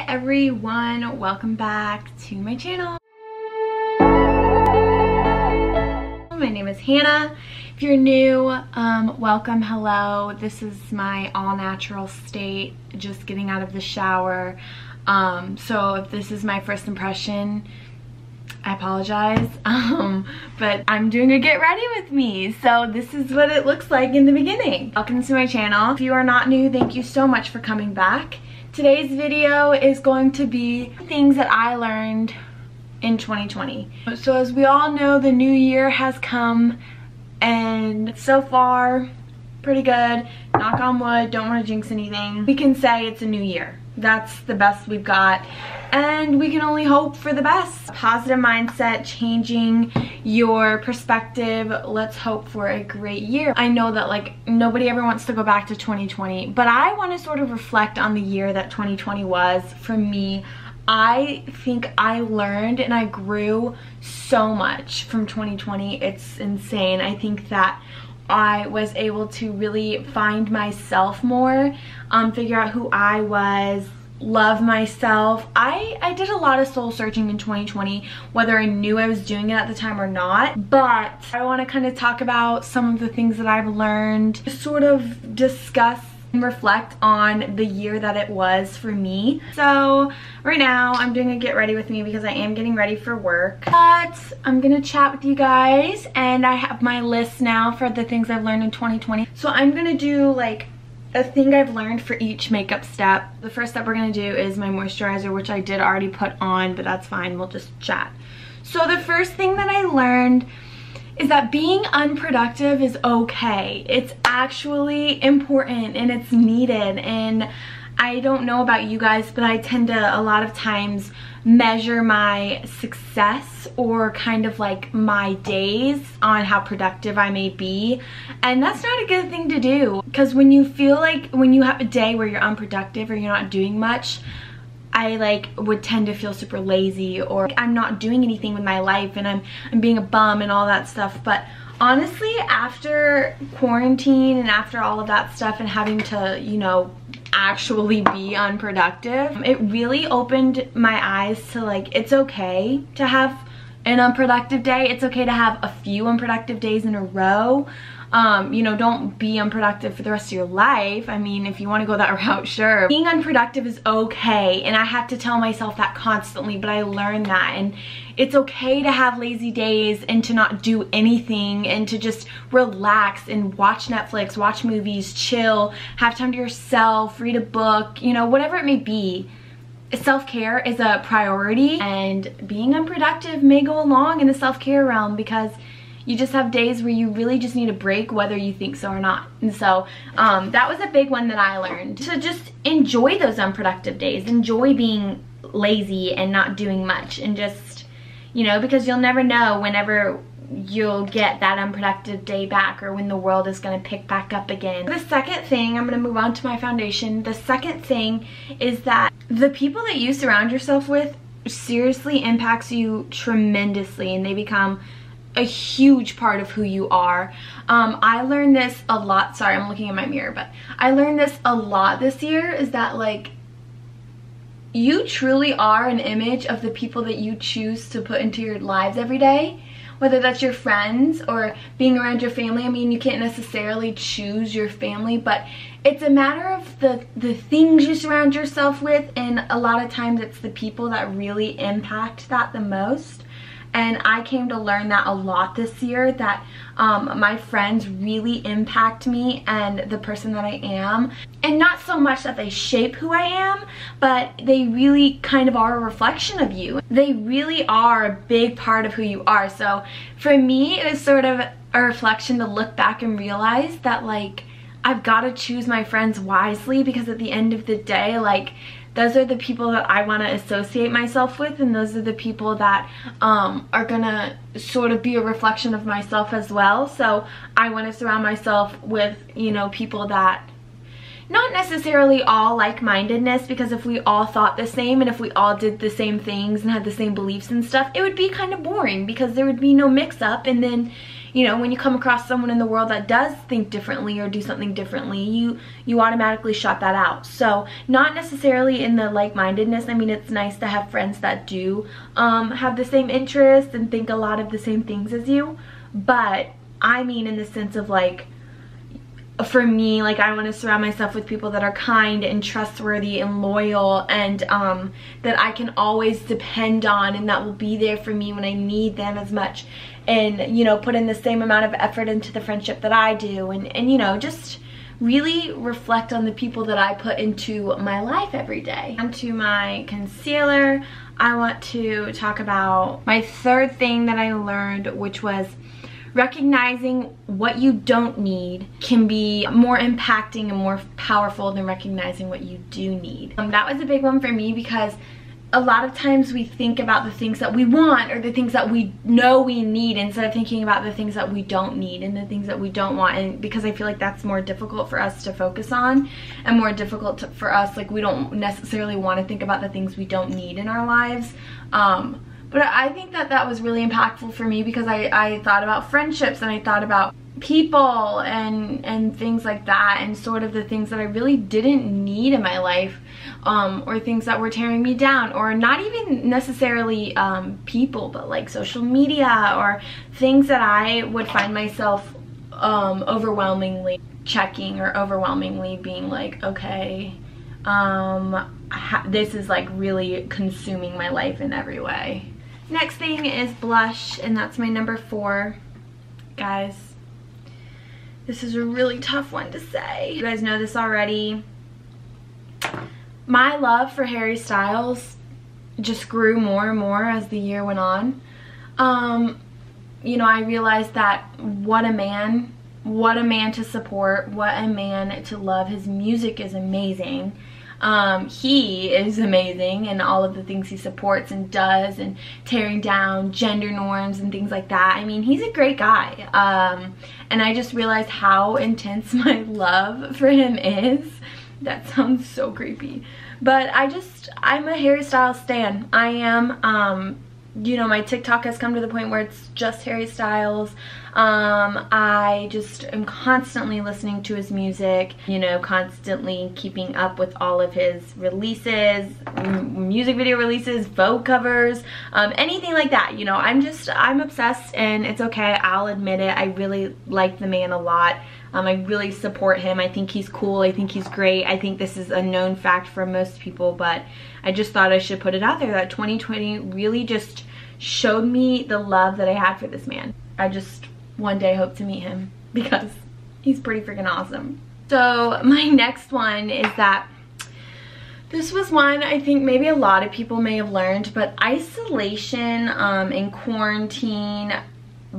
everyone, welcome back to my channel. My name is Hannah. If you're new, welcome, hello. This is my all natural state, just getting out of the shower. So if this is my first impression, I apologize, but I'm doing a get ready with me. So this is what it looks like in the beginning. Welcome to my channel. If you are not new, thank you so much for coming back. Today's video is going to be things that I learned in 2020. So as we all know, the new year has come and so far, pretty good. Knock on wood, don't want to jinx anything. We can say it's a new year. That's the best we've got, and we can only hope for the best. Positive mindset, changing your perspective. Let's hope for a great year. I know that like nobody ever wants to go back to 2020, but I want to sort of reflect on the year that 2020 was for me. I think I learned and I grew so much from 2020. It's insane. I think that I was able to really find myself more, figure out who I was, love myself. I did a lot of soul searching in 2020, whether I knew I was doing it at the time or not. But I want to kind of talk about some of the things that I've learned, sort of discuss and reflect on the year that it was for me. So right now I'm doing a get ready with me because I am getting ready for work, but I'm gonna chat with you guys, and I have my list now for the things I've learned in 2020. So I'm gonna do like a thing I've learned for each makeup step. The first step we're gonna do is my moisturizer, which I did already put on, but that's fine, we'll just chat. So the first thing that I learned is that being unproductive is okay. It's actually important and it's needed. And I don't know about you guys, but I tend to a lot of times measure my success or kind of like my days on how productive I may be. And that's not a good thing to do, because when you feel like when you have a day where you're unproductive or you're not doing much, I like would tend to feel super lazy, or I'm not doing anything with my life and I'm being a bum and all that stuff. But honestly, after quarantine and after all of that stuff and having to, you know, actually be unproductive, it really opened my eyes to like, it's okay to have an unproductive day. It's okay to have a few unproductive days in a row. You know, don't be unproductive for the rest of your life. I mean, if you want to go that route, sure. Being unproductive is okay, and I have to tell myself that constantly, but I learned that. And it's okay to have lazy days and to not do anything and to just relax and watch Netflix, watch movies, chill, have time to yourself, read a book, you know, whatever it may be. Self-care is a priority, and being unproductive may go along in the self-care realm, because you just have days where you really just need a break, whether you think so or not. And so that was a big one that I learned. To just enjoy those unproductive days. Enjoy being lazy and not doing much. And just, you know, because you'll never know whenever you'll get that unproductive day back, or when the world is going to pick back up again. The second thing, I'm going to move on to my foundation. The second thing is that the people that you surround yourself with seriously impacts you tremendously, and they become a huge part of who you are. I learned this a lot. Sorry, I'm looking in my mirror, but I learned this a lot this year, is that like you truly are an image of the people that you choose to put into your lives every day, whether that's your friends or being around your family. I mean, you can't necessarily choose your family, but it's a matter of the things you surround yourself with, and a lot of times it's the people that really impact that the most. And I came to learn that a lot this year, that my friends really impact me and the person that I am. And not so much that they shape who I am, but they really kind of are a reflection of you. They really are a big part of who you are. So for me, it was sort of a reflection to look back and realize that like, I've got to choose my friends wisely, because at the end of the day, like, those are the people that I want to associate myself with, and those are the people that are gonna sort of be a reflection of myself as well. So I want to surround myself with, you know, people that, not necessarily all like-mindedness, because if we all thought the same and if we all did the same things and had the same beliefs and stuff, it would be kind of boring, because there would be no mix-up, and then, you know, when you come across someone in the world that does think differently or do something differently, you automatically shut that out. So not necessarily in the like-mindedness. I mean, it's nice to have friends that do have the same interests and think a lot of the same things as you, but I mean in the sense of like, for me, like, I want to surround myself with people that are kind and trustworthy and loyal, and that I can always depend on, and that will be there for me when I need them as much, and, you know, put in the same amount of effort into the friendship that I do, and you know, just really reflect on the people that I put into my life every day. On to my concealer, I want to talk about my third thing that I learned, which was recognizing what you don't need can be more impacting and more powerful than recognizing what you do need. That was a big one for me, because a lot of times we think about the things that we want or the things that we know we need instead of thinking about the things that we don't need and the things that we don't want. And because I feel like that's more difficult for us to focus on, and more difficult for us, like, we don't necessarily want to think about the things we don't need in our lives. But I think that that was really impactful for me, because I thought about friendships, and I thought about people and things like that, and sort of the things that I really didn't need in my life, or things that were tearing me down, or not even necessarily people, but like social media, or things that I would find myself overwhelmingly checking, or overwhelmingly being like, okay, this is like really consuming my life in every way. Next thing is blush, and that's my number 4. Guys, this is a really tough one to say. You guys know this already. My love for Harry Styles just grew more and more as the year went on. You know, I realized that what a man to support, what a man to love. His music is amazing. He is amazing in all of the things he supports and does, and tearing down gender norms and things like that. I mean, he's a great guy. And I just realized how intense my love for him is. That sounds so creepy. But I'm a Harry Styles stan. I am. You know, my TikTok has come to the point where it's just Harry Styles. I just am constantly listening to his music, you know, constantly keeping up with all of his releases, music video releases, Vogue covers, anything like that. You know, I'm obsessed, and it's okay, I'll admit it. I really like the man a lot. I really support him. I think he's cool. I think he's great. I think this is a known fact for most people, but I just thought I should put it out there that 2020 really just showed me the love that I had for this man. I just one day hope to meet him, because he's pretty freaking awesome. So my next one is that this was one I think maybe a lot of people may have learned, but isolation and quarantine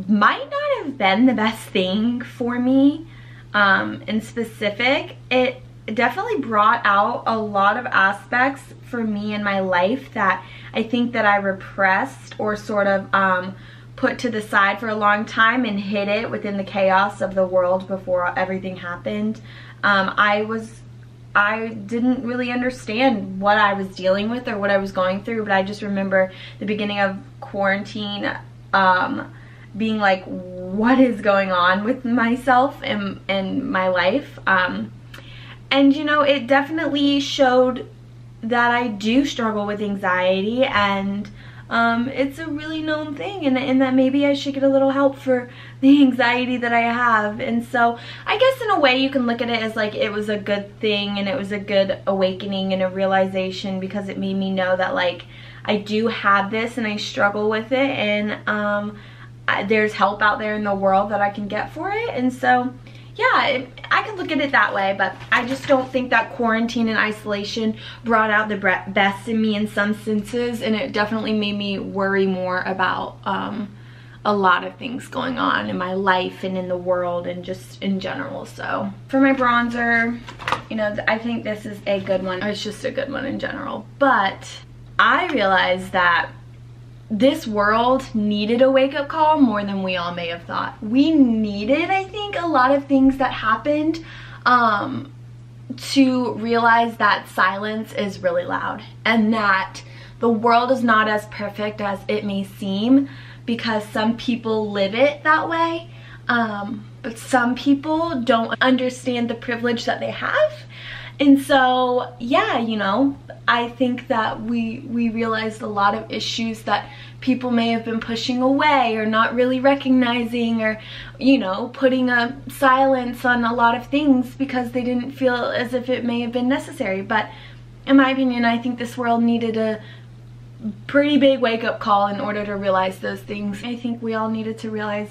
might not have been the best thing for me. In specific, it definitely brought out a lot of aspects for me in my life that I think that I repressed, or sort of put to the side for a long time and hid it within the chaos of the world before everything happened. I didn't really understand what I was dealing with or what I was going through, but I just remember the beginning of quarantine being like, what is going on with myself and my life? And you know, it definitely showed that I do struggle with anxiety, and it's a really known thing, and that maybe I should get a little help for the anxiety that I have. And so I guess in a way you can look at it as like it was a good thing, and it was a good awakening and a realization, because it made me know that like I do have this and I struggle with it, and there's help out there in the world that I can get for it. And so yeah, I could look at it that way, but I just don't think that quarantine and isolation brought out the best in me in some senses, and it definitely made me worry more about a lot of things going on in my life and in the world and just in general. So for my bronzer, you know, I think this is a good one. It's just a good one in general. But I realized that this world needed a wake-up call more than we all may have thought. We needed, I think, a lot of things that happened to realize that silence is really loud, and that the world is not as perfect as it may seem, because some people live it that way. but some people don't understand the privilege that they have. And so, yeah, you know, I think that we realized a lot of issues that people may have been pushing away or not really recognizing, or, you know, putting a silence on a lot of things because they didn't feel as if it may have been necessary. But in my opinion, I think this world needed a pretty big wake-up call in order to realize those things. I think we all needed to realize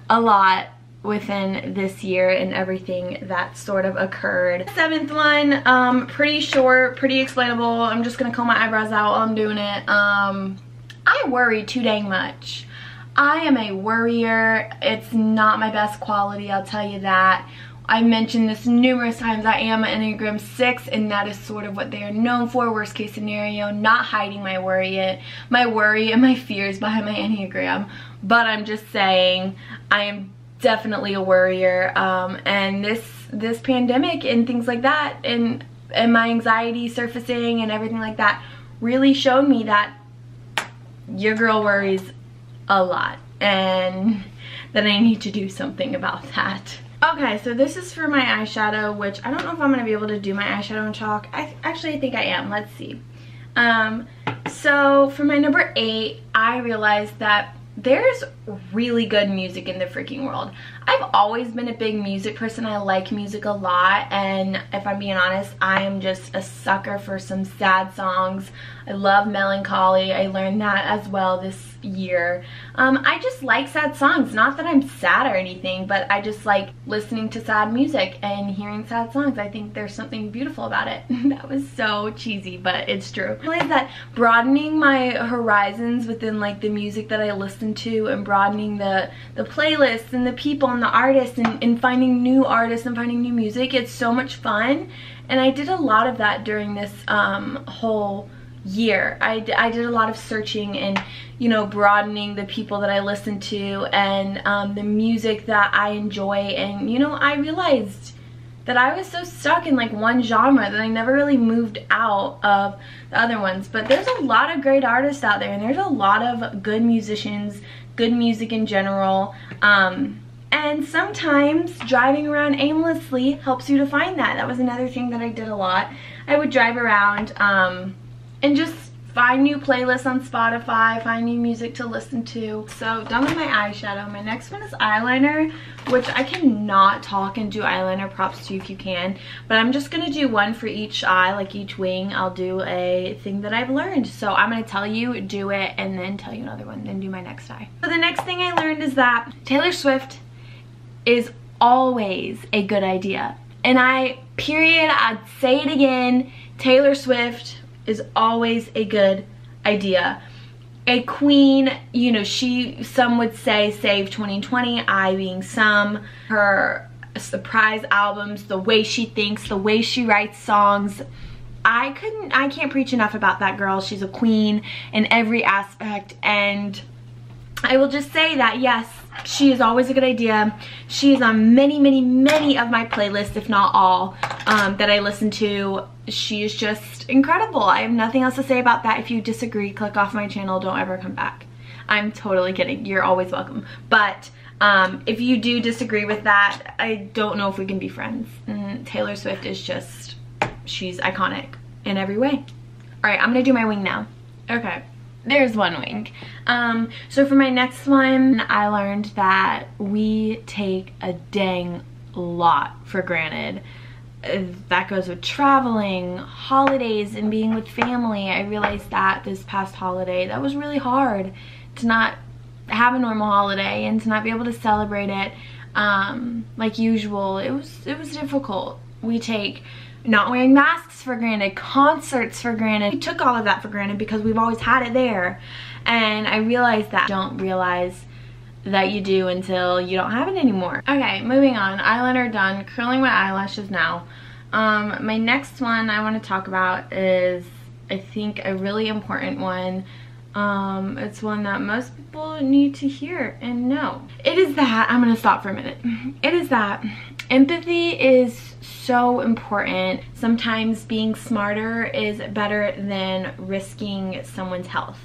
a lot within this year and everything that sort of occurred. Seventh one, pretty short, pretty explainable. I'm just gonna comb my eyebrows out while I'm doing it. I worry too dang much. I am a worrier. It's not my best quality, I'll tell you that. I mentioned this numerous times. I am an Enneagram 6, and that is sort of what they are known for. Worst case scenario, not hiding my worry and my fears behind my Enneagram. But I'm just saying, I am definitely a worrier, and this pandemic and things like that, and my anxiety surfacing and everything like that really showed me that your girl worries a lot, and that I need to do something about that. Okay, so this is for my eyeshadow, which I don't know if I'm gonna be able to do my eyeshadow in chalk. Actually I think I am. Let's see. So for my number 8, I realized that there's really good music in the freaking world. I've always been a big music person. I like music a lot, and if I'm being honest, I am just a sucker for some sad songs. I love melancholy. I learned that as well this year. I just like sad songs. Not that I'm sad or anything, but I just like listening to sad music and hearing sad songs. I think there's something beautiful about it. That was so cheesy, but it's true. I like that broadening my horizons within like the music that I listen to, and broadening the playlists and the people and the artists, and finding new artists and finding new music. It's so much fun, and I did a lot of that during this whole year. I did a lot of searching and, you know, broadening the people that I listen to, and the music that I enjoy. And, you know, I realized that I was so stuck in like one genre that I never really moved out of the other ones. But there's a lot of great artists out there, and there's a lot of good musicians, good music in general. And sometimes driving around aimlessly helps you to find that. That was another thing that I did a lot. I would drive around and just find new playlists on Spotify, find new music to listen to. So done with my eyeshadow. My next one is eyeliner, which I cannot talk and do eyeliner. Props to you if you can. But I'm just gonna do one for each eye, like each wing. I'll do a thing that I've learned. So I'm gonna tell you, do it, and then tell you another one, then do my next eye. So the next thing I learned is that Taylor Swift is always a good idea. And I'd say it again, Taylor Swift is always a good idea. A queen, you know, some would say saved 2020, I being some. Her surprise albums, the way she thinks, the way she writes songs, I can't preach enough about that girl. She's a queen in every aspect, and I will just say that yes, she is always a good idea. She is on many, many, many of my playlists, if not all, that I listen to. She is just incredible. I have nothing else to say about that. If you disagree, click off my channel. Don't ever come back. I'm totally kidding. You're always welcome. But if you do disagree with that, I don't know if we can be friends. Taylor Swift is just, she's iconic in every way. All right, I'm gonna do my wing now. Okay. There's one wing. So for my next one, I learned that we take a dang lot for granted. That goes with traveling, holidays, and being with family. I realized that this past holiday, that was really hard to not have a normal holiday and to not be able to celebrate it like usual. It was difficult. We take not wearing masks for granted, concerts for granted. We took all of that for granted because we've always had it there. And I realized that. Don't realize that you do until you don't have it anymore. Okay, moving on. Eyeliner done. Curling my eyelashes now. My next one I want to talk about is, I think, a really important one. It's one that most people need to hear and know. It is that, I'm gonna stop for a minute. It is that empathy is so important. Sometimes being smarter is better than risking someone's health.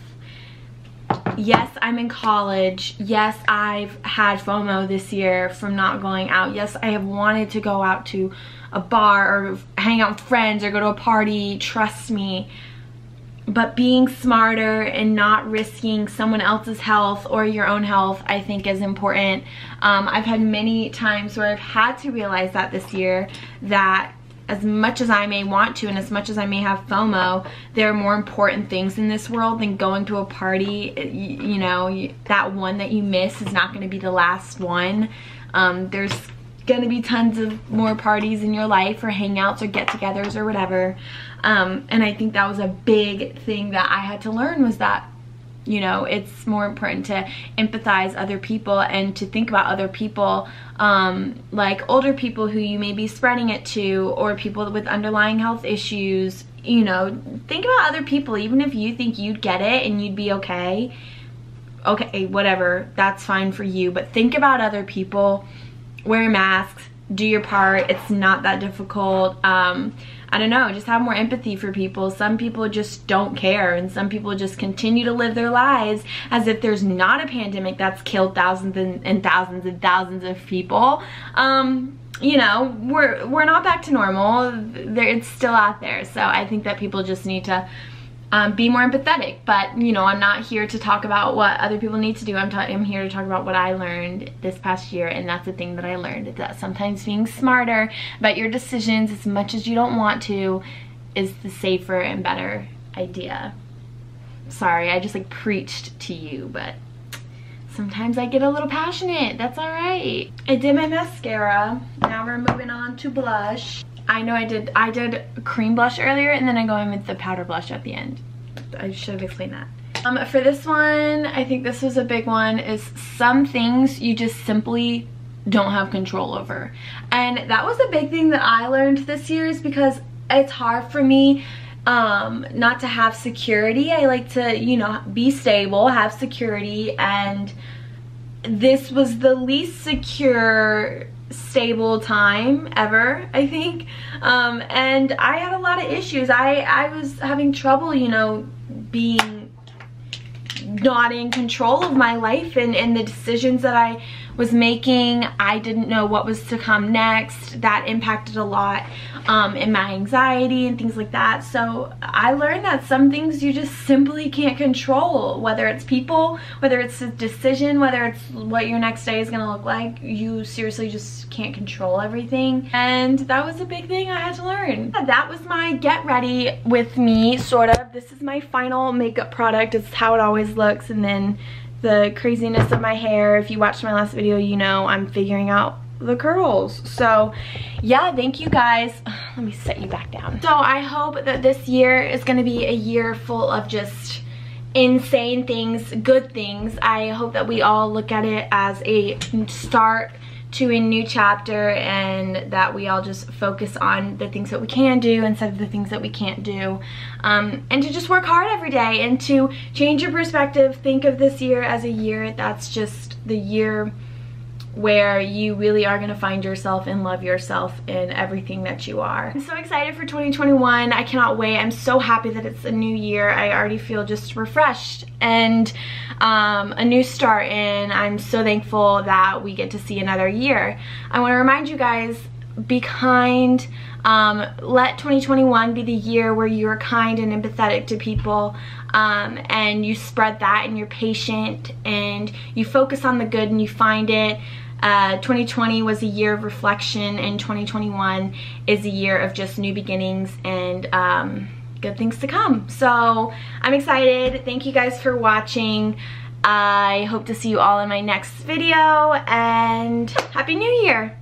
yes, I'm in college. Yes, I've had FOMO this year from not going out. Yes, I have wanted to go out to a bar or hang out with friends or go to a party. Trust me. But being smarter and not risking someone else's health or your own health, I think, is important. I've had many times where I've had to realize that this year, that as much as I may want to and as much as I may have FOMO, there are more important things in this world than going to a party. You know, that one that you miss is not going to be the last one. There's going to be tons of more parties in your life, or hangouts or get-togethers or whatever. And I think that was a big thing that I had to learn, was that, you know, it's more important to empathize other people and to think about other people, like older people who you may be spreading it to, or people with underlying health issues. You know, think about other people. Even if you think you'd get it and you'd be okay, whatever, that's fine for you. But think about other people. Wear masks, do your part. It's not that difficult. I don't know, just have more empathy for people. Some people just don't care, and some people just continue to live their lives as if there's not a pandemic that's killed thousands and thousands and thousands of people. You know, we're not back to normal. It's still out there. So I think that people just need to be more empathetic. But, you know, I'm not here to talk about what other people need to do. I'm here to talk about what I learned this past year, and that's the thing that I learned, that sometimes being smarter about your decisions, as much as you don't want to, is the safer and better idea. Sorry, I just like preached to you, but sometimes I get a little passionate. That's all right. I did my mascara. Now we're moving on to blush. I know I did cream blush earlier, and then I go in with the powder blush at the end. I should have explained that. For this one, I think this was a big one, is some things you just simply don't have control over. And that was a big thing that I learned this year, is because it's hard for me not to have security. I like to, you know, be stable, have security, and this was the least secure, stable time ever, I think. And I had a lot of issues. I was having trouble, you know, being not in control of my life and the decisions that I was making. I didn't know what was to come next. That impacted a lot in my anxiety and things like that. So I learned that some things you just simply can't control, whether it's people, whether it's a decision, whether it's what your next day is gonna look like. You seriously just can't control everything. And that was a big thing I had to learn. That was my get ready with me, sort of. This is my final makeup product. It's how it always looks. And then the craziness of my hair, if you watched my last video, you know I'm figuring out the curls. So yeah, thank you guys. Let me set you back down. So I hope that this year is going to be a year full of just insane things, good things. I hope that we all look at it as a start to a new chapter, and that we all just focus on the things that we can do instead of the things that we can't do, and to just work hard every day and to change your perspective. Think of this year as a year that's just the year where you really are going to find yourself and love yourself in everything that you are. I'm so excited for 2021. I cannot wait. I'm so happy that it's a new year. I already feel just refreshed and a new start, and I'm so thankful that we get to see another year. I want to remind you guys, be kind. Let 2021 be the year where you're kind and empathetic to people, and you spread that, and you're patient, and you focus on the good and you find it. 2020 was a year of reflection, and 2021 is a year of just new beginnings and good things to come. So I'm excited. Thank you guys for watching. I hope to see you all in my next video, and Happy New Year!